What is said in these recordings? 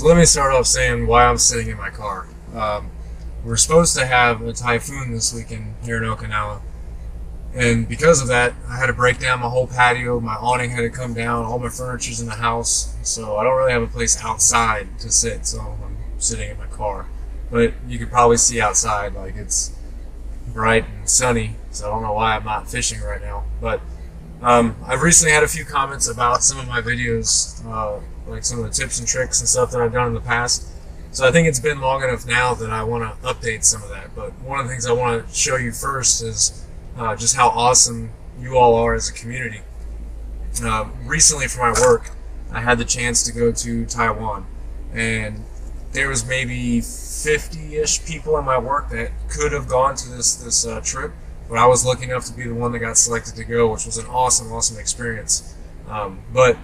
So let me start off saying why I'm sitting in my car. We're supposed to have a typhoon this weekend here in Okinawa. And because of that, I had to break down my whole patio. My awning had to come down. All my furniture's in the house. So I don't really have a place outside to sit. So I'm sitting in my car. But you can probably see outside, like it's bright and sunny. So I don't know why I'm not fishing right now. But I've recently had a few comments about some of my videos, like some of the tips and tricks and stuff that I've done in the past. So I think it's been long enough now that I want to update some of that. But one of the things I want to show you first is just how awesome you all are as a community. Recently for my work, I had the chance to go to Taiwan, and there was maybe 50-ish people in my work that could have gone to this trip, but I was lucky enough to be the one that got selected to go, which was an awesome experience. But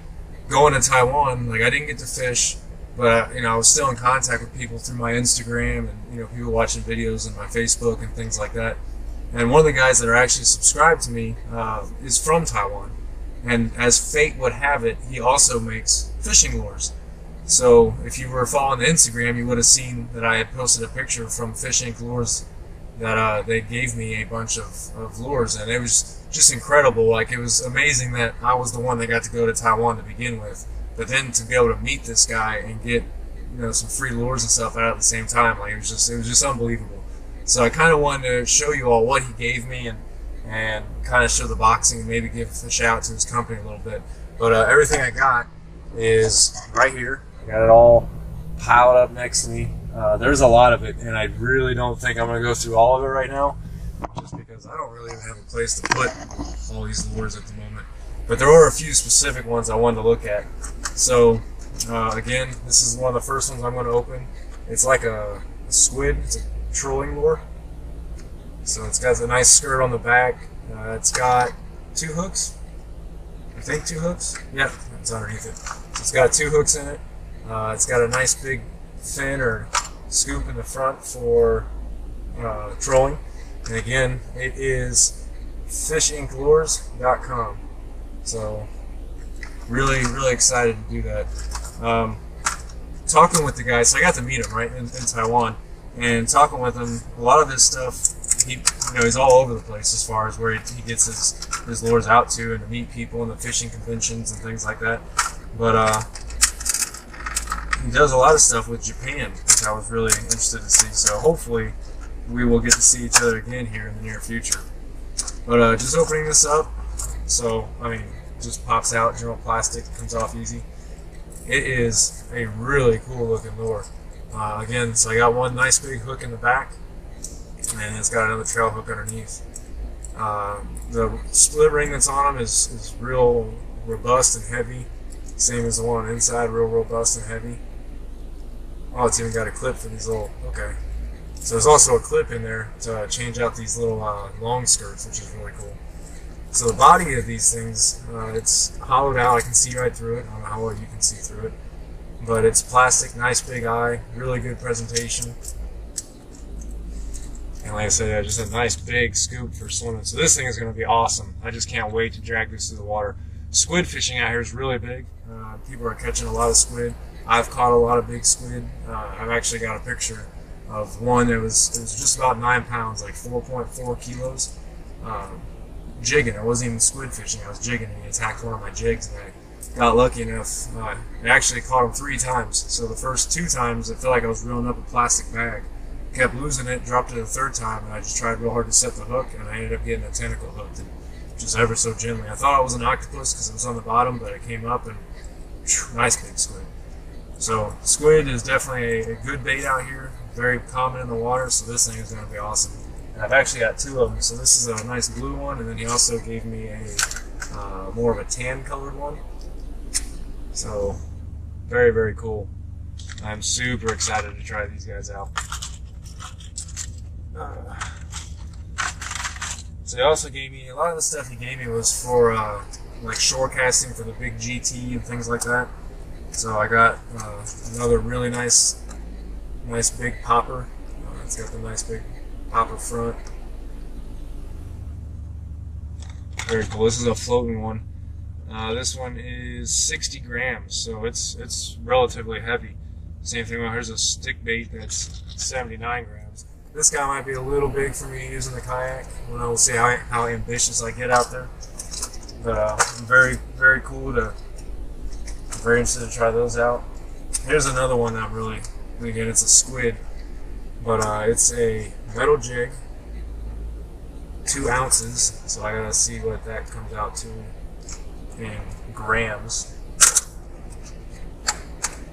going to Taiwan, like I didn't get to fish, but I was still in contact with people through my Instagram and people watching videos and my Facebook and things like that. And one of the guys that are actually subscribed to me is from Taiwan. And as fate would have it, he also makes fishing lures. So if you were following the Instagram, you would have seen that I had posted a picture from Fish Inc. Lures that they gave me a bunch of lures. And it was just incredible. Like, it was amazing that I was the one that got to go to Taiwan to begin with. But then to be able to meet this guy and get some free lures and stuff out at the same time, like it was just unbelievable. So I kind of wanted to show you all what he gave me and kind of show the boxing and maybe give a shout out to his company a little bit. But everything I got is right here. I got it all piled up next to me. There's a lot of it, and I really don't think I'm going to go through all of it right now, just because I don't really even have a place to put all these lures at the moment. But there are a few specific ones I wanted to look at. So again, this is one of the first ones I'm going to open. It's like a squid. It's a trolling lure. So it's got a nice skirt on the back. It's got 2 hooks. I think 2 hooks. Yeah, it's underneath it. So it's got 2 hooks in it. It's got a nice big fin or scoop in the front for trolling. And again, it is fishinklures.com. So really excited to do that. Talking with the guy, so I got to meet him right in Taiwan, and talking with him, a lot of his stuff, he's all over the place as far as where he gets his lures out to, and to meet people and the fishing conventions and things like that. But he does a lot of stuff with Japan, which I was really interested to see. So hopefully we will get to see each other again here in the near future. But just opening this up, so just pops out, general plastic, comes off easy. It is a really cool looking lure. Again, so I got one nice big hook in the back, and it's got another trail hook underneath. The split ring that's on them is real robust and heavy, same as the one on the inside, real robust and heavy. Oh, it's even got a clip for these little, okay. So there's also a clip in there to change out these little long skirts, which is really cool. So the body of these things, it's hollowed out. I can see right through it. I don't know how well you can see through it. But it's plastic, nice big eye, really good presentation. And like I said, just a nice big scoop for swimming. So this thing is going to be awesome. I just can't wait to drag this through the water. Squid fishing out here is really big. People are catching a lot of squid. I've caught a lot of big squid. I've actually got a picture of one that was just about 9 pounds, like 4.4 kilos. Jigging. I wasn't even squid fishing. I was jigging, and he attacked one of my jigs, and I got lucky enough. I actually caught him 3 times. So the first 2 times, I felt like I was reeling up a plastic bag. Kept losing it, dropped it the 3rd time, and I just tried real hard to set the hook, and I ended up getting a tentacle hooked, and just ever so gently. I thought it was an octopus because it was on the bottom, but it came up, and nice big squid. So squid is definitely a good bait out here. Very common in the water, so this thing is going to be awesome. And I've actually got 2 of them. So this is a nice blue one, and then he also gave me a more of a tan colored one. So very cool. I'm super excited to try these guys out. So he also gave me, a lot of the stuff he gave me was for like shore casting for the big GT and things like that. So I got another really nice big popper. It's got the nice big popper front. Very cool. This is a floating one. This one is 60 grams, so it's relatively heavy. Same thing. Well, here's a stick bait that's 79 grams. This guy might be a little big for me using the kayak. We'll see how ambitious I get out there. But very, very cool I'm very interested to try those out. Here's another one that I'm really, again, it's a squid, but it's a metal jig, 2 ounces, so I gotta see what that comes out to in grams.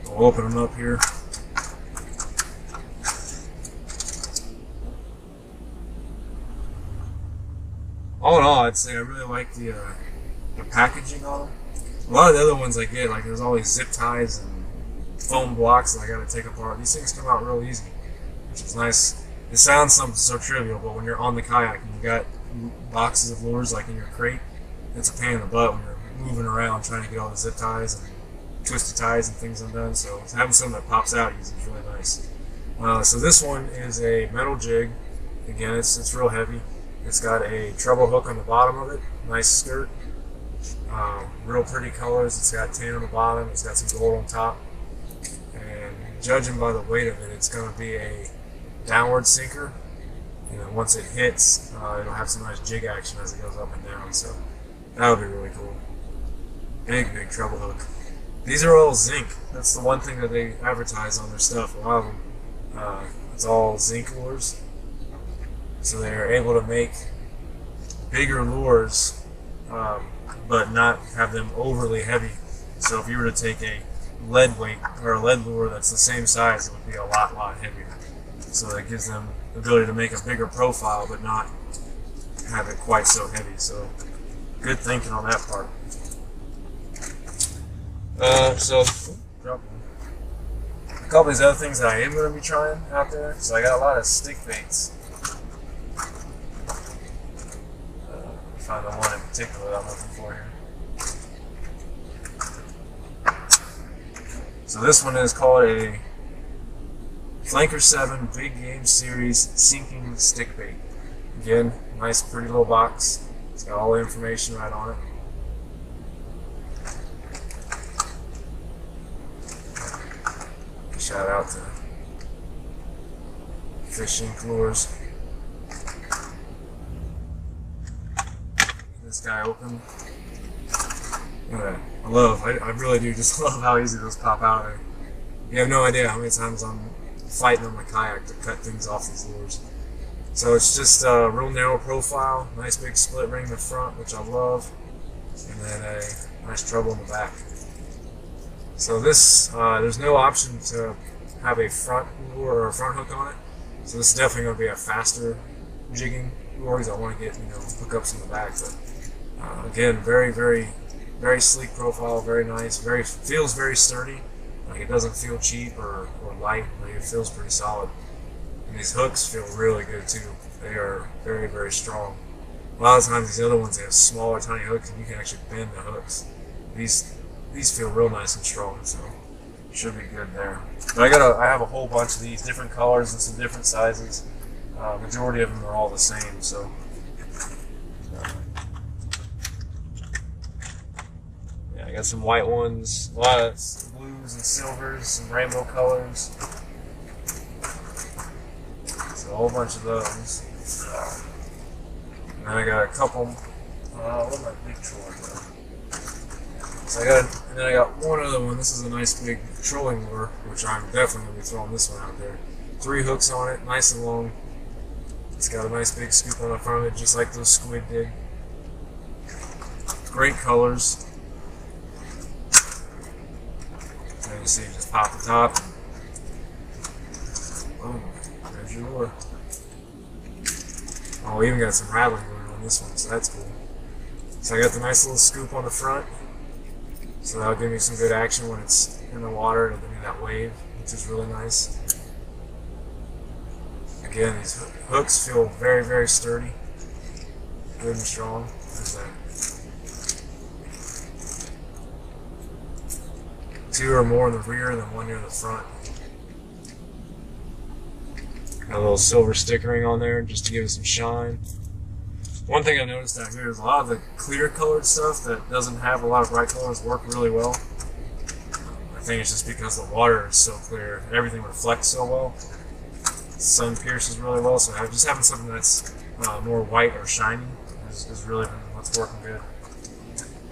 We'll open them up here. All in all, I'd say I really like the packaging on them. A lot of the other ones I get, like there's all these zip ties and foam blocks that I gotta take apart. These things come out real easy, which is nice. It sounds something so trivial, but when you're on the kayak and you got boxes of lures like in your crate, it's a pain in the butt when you're moving around trying to get all the zip ties and twisted ties and things undone. So having something that pops out easy is really nice. So this one is a metal jig. Again, it's real heavy. It's got a treble hook on the bottom of it, nice skirt, real pretty colors. It's got tan on the bottom, it's got some gold on top, and judging by the weight of it, it's going to be a downward sinker. You know, once it hits, it'll have some nice jig action as it goes up and down, so that would be really cool. Big treble hook. These are all zinc. That's the one thing that they advertise on their stuff. A lot of them, it's all zinc lures. So they're able to make bigger lures, but not have them overly heavy. So if you were to take a lead weight or a lead lure that's the same size, it would be a lot heavier. So that gives them the ability to make a bigger profile, but not have it quite so heavy. So good thinking on that part. Drop one. A couple of these other things that I am going to be trying out there. So I got a lot of stick baits. Find the one in particular that I'm looking for here. So this one is called a Flanker 7 Big Game Series Sinking Stick Bait. Again, nice pretty little box. It's got all the information right on it. Shout out to Fishing Lures. This guy open. I really do just love how easy those pop out of there. You have no idea how many times I'm fighting on my kayak to cut things off these lures. So it's just a real narrow profile, nice big split ring in the front, which I love, and then a nice treble in the back. So this, there's no option to have a front lure or a front hook on it. So this is definitely going to be a faster jigging lure because I want to get, hookups in the back. But again, very sleek profile, very nice, feels very sturdy. Like it doesn't feel cheap or light. Like it feels pretty solid. And these hooks feel really good too. They are very strong. A lot of times these other ones, they have smaller, tiny hooks, and you can actually bend the hooks. These feel real nice and strong, so should be good there. But I have a whole bunch of these different colors and some different sizes. Majority of them are all the same, so. Yeah, I got some white ones, a lot of blues and silvers, some rainbow colors. So a whole bunch of those. And then I got a couple. What am I big trolling though? So and then I got one other one. This is a nice big trolling lure, which I'm definitely going to be throwing this one out there. 3 hooks on it, nice and long. It's got a nice big scoop on the front of it, just like those squid did. Great colors. And you see, just pop the top. Boom, there's your lure. Oh, we even got some rattling going on this one, so that's cool. So I got the nice little scoop on the front. So that'll give me some good action when it's in the water. It'll give me that wave, which is really nice. Again, these hooks feel very sturdy, good and strong. There's that. 2 or more in the rear, then 1 near the front. Got a little silver stickering on there just to give it some shine. One thing I noticed out here is a lot of the clear colored stuff that doesn't have a lot of bright colors work really well. think it's just because the water is so clear, everything reflects so well. The sun pierces really well, so just having something that's more white or shiny is really what's working good.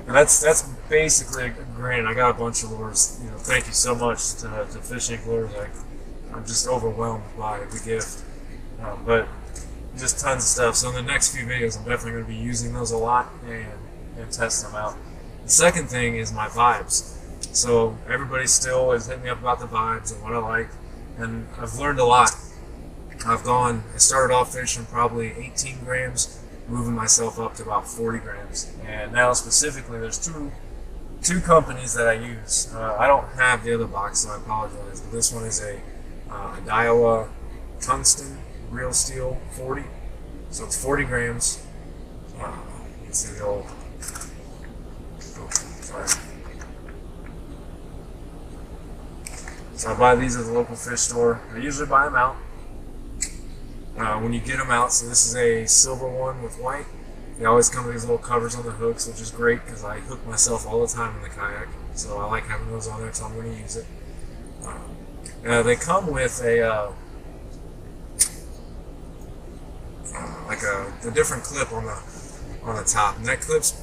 And that's basically, granted, I got a bunch of lures. You know, thank you so much to Fishing Lures. I'm just overwhelmed by the gift. But just tons of stuff. So in the next few videos, I'm definitely going to be using those a lot and test them out. The second thing is my vibes. So everybody still is hitting me up about the vibes and what I like, and I've learned a lot. I started off fishing probably 18 grams, moving myself up to about 40 grams. And now specifically, there's two companies that I use. I don't have the other box, so I apologize. But this one is a Daiwa Tungsten Real Steel 40. So it's 40 grams. You can see the old... Sorry. So I buy these at the local fish store. I usually buy them out. When you get them out, so this is a silver one with white. They always come with these little covers on the hooks, which is great because I hook myself all the time in the kayak. So I like having those on there, so I'm going to use it. They come with a like a different clip on the top, and that clip's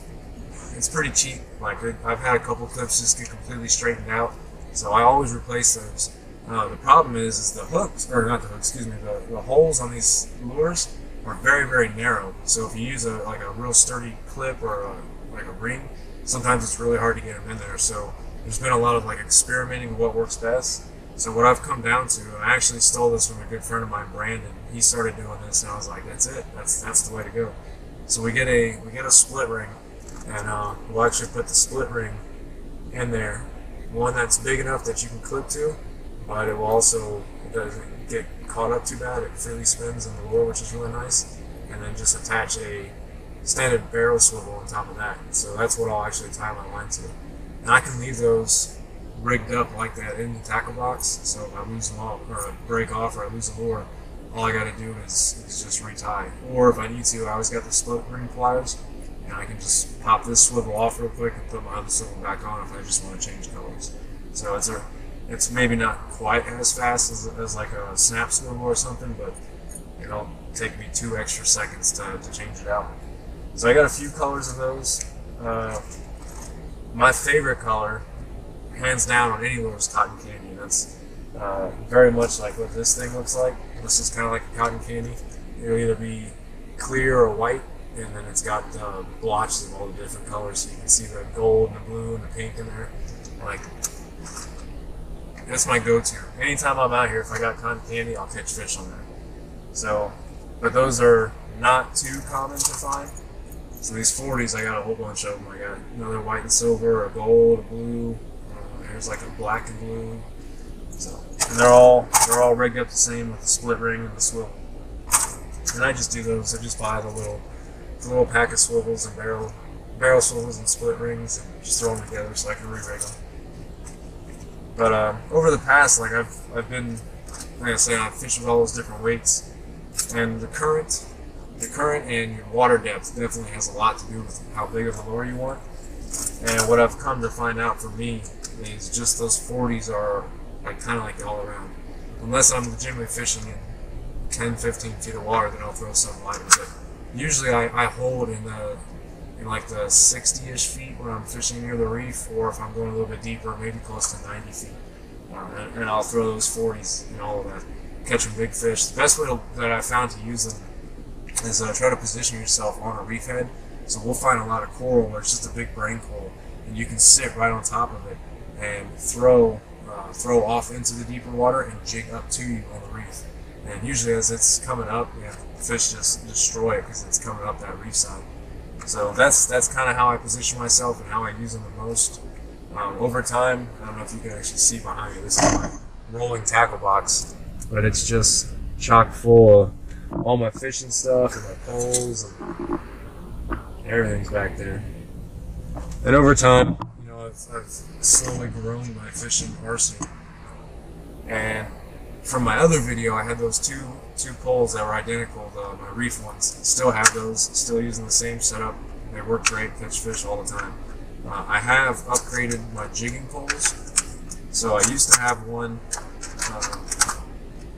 it's pretty cheap. Like I've had a couple clips just get completely straightened out, so I always replace those. The problem is the hooks, or not the hooks, excuse me, the holes on these lures are very, very narrow. So if you use like a real sturdy clip or like a ring, sometimes it's really hard to get them in there. So there's been a lot of like experimenting with what works best. So what I've come down to, and I actually stole this from a good friend of mine, Brandon. He started doing this, and I was like, that's it. That's the way to go. So we get a split ring, and we'll actually put the split ring in there, one that's big enough that you can clip to, but it will also, it doesn't get caught up too bad. It freely spins in the lure, which is really nice. And then just attach a standard barrel swivel on top of that. So that's what I'll actually tie my line to. And I can leave those rigged up like that in the tackle box. So if I lose them off, or break off, or I lose a lure, all I got to do is just retie. Or if I need to, I always got the split ring pliers, and I can just pop this swivel off real quick and put my other swivel back on if I just want to change colors. So it's maybe not quite as fast as like a snap swivel or something, but it'll take me 2 extra seconds to change it out. So I got a few colors of those. My favorite color, hands down on any lure, is cotton candy. That's very much like what this thing looks like. This is kind of like a cotton candy. It'll either be clear or white, and then it's got blotches of all the different colors, so you can see the gold and the blue and the pink in there. Like, that's my go-to. Anytime I'm out here, if I got cotton candy, I'll catch fish on that. So, but those are not too common to find. So these 40s, I got a whole bunch of them. I got another white and silver, a gold, a blue. There's like a black and blue. So, and they're all rigged up the same with the split ring and the swivel. And I just do those. I just buy the little pack of swivels and barrel swivels and split rings, and just throw them together so I can re-rig them. But over the past, like I've been, like I said, I've fished with all those different weights, and the current and your water depth definitely has a lot to do with how big of a lure you want. And what I've come to find out for me is just those 40s are like kind of like all around. Unless I'm legitimately fishing in 10-15 feet of water, then I'll throw some lighter. But usually I hold in like the 60-ish feet when I'm fishing near the reef, or if I'm going a little bit deeper, maybe close to 90 feet. And I'll throw those 40s and all of that, catching big fish. The best way that I found to use them is try to position yourself on a reef head. So we'll find a lot of coral where it's just a big brain coral, and you can sit right on top of it and throw off into the deeper water and jig up to you on the reef. And usually as it's coming up, fish just destroy it because it's coming up that reef side. So that's kind of how I position myself and how I use them the most. Over time, I don't know if you can actually see behind me, this is my rolling tackle box, but it's just chock full of all my fishing stuff and my poles and everything's back there. And over time, I've slowly grown my fishing arsenal. And from my other video, I had those two poles that were identical, my reef ones. Still have those, still using the same setup. They work great, catch fish all the time. I have upgraded my jigging poles. So I used to have one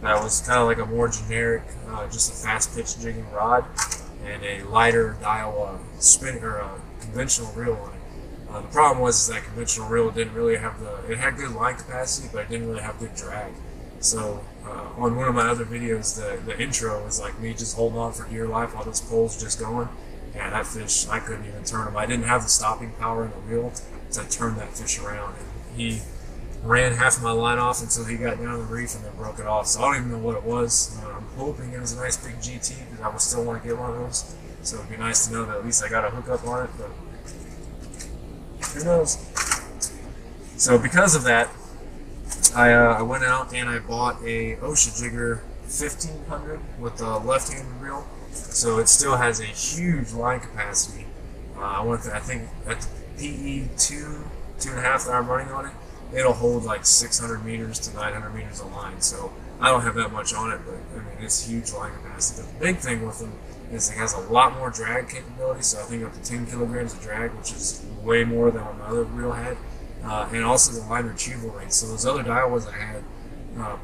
that was kind of like a more generic, just a fast pitch jigging rod and a lighter dial spin or conventional reel on it. The problem was that conventional reel didn't really have it had good line capacity, but it didn't really have good drag. So on one of my other videos, the intro was like me just holding on for dear life while this pole's just going. Yeah, that fish, I couldn't even turn him. I didn't have the stopping power in the reel to turn that fish around. And he ran half of my line off until he got down to the reef and then broke it off. So I don't even know what it was. I'm hoping it was a nice big GT because I would still want to get one of those. So it'd be nice to know that at least I got a hookup on it, but who knows? So because of that, I went out and I bought a Oki Gulz 1500 with a left-handed reel. So it still has a huge line capacity. I think at the PE 2.5 that I'm running on it, it'll hold like 600 meters to 900 meters of line. So I don't have that much on it, but I mean, it's huge line capacity. But the big thing with them is it has a lot more drag capability. So I think up to 10 kilograms of drag, which is way more than what my other reel had. And also the line retrieval rate. So those other dial ones I had,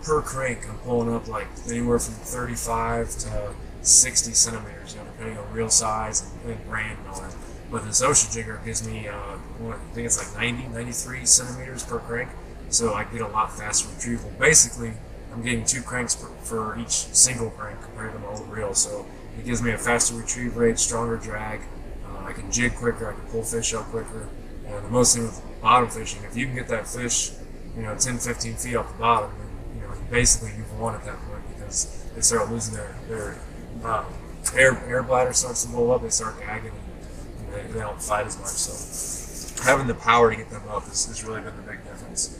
per crank, I'm pulling up like anywhere from 35 to 60 centimeters, depending on reel size and brand and all that. But this Oki Gulz gives me, I think it's like 93 centimeters per crank, so I get a lot faster retrieval. Basically, I'm getting 2 cranks for each single crank compared to my old reel, so it gives me a faster retrieve rate, stronger drag. I can jig quicker, I can pull fish up quicker. And the most thing with bottom fishing, if you can get that fish, 10, 15 feet off the bottom, then, basically you've won at that point because they start losing their air bladder starts to blow up, they start gagging, and they don't fight as much. So having the power to get them up has really been the big difference.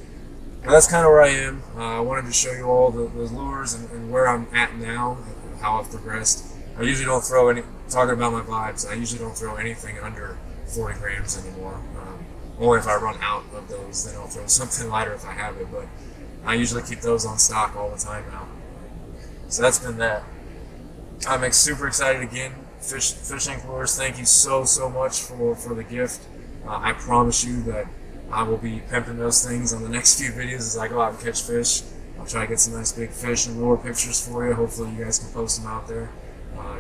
But that's kind of where I am. I wanted to show you all the lures and where I'm at now, and how I've progressed. I usually don't throw talking about my vibes, I usually don't throw anything under 40 grams anymore. Only if I run out of those, then I'll throw something lighter if I have it, but I usually keep those on stock all the time now. So that's been that. I'm super excited again. Fishing lures, thank you so much for the gift. I promise you that I will be pimping those things on the next few videos as I go out and catch fish. I'll try to get some nice big fish and lure pictures for you. Hopefully you guys can post them out there.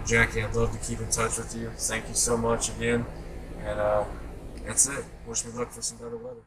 Jackie, I'd love to keep in touch with you. Thank you so much again. And that's it. Wish me luck for some better weather.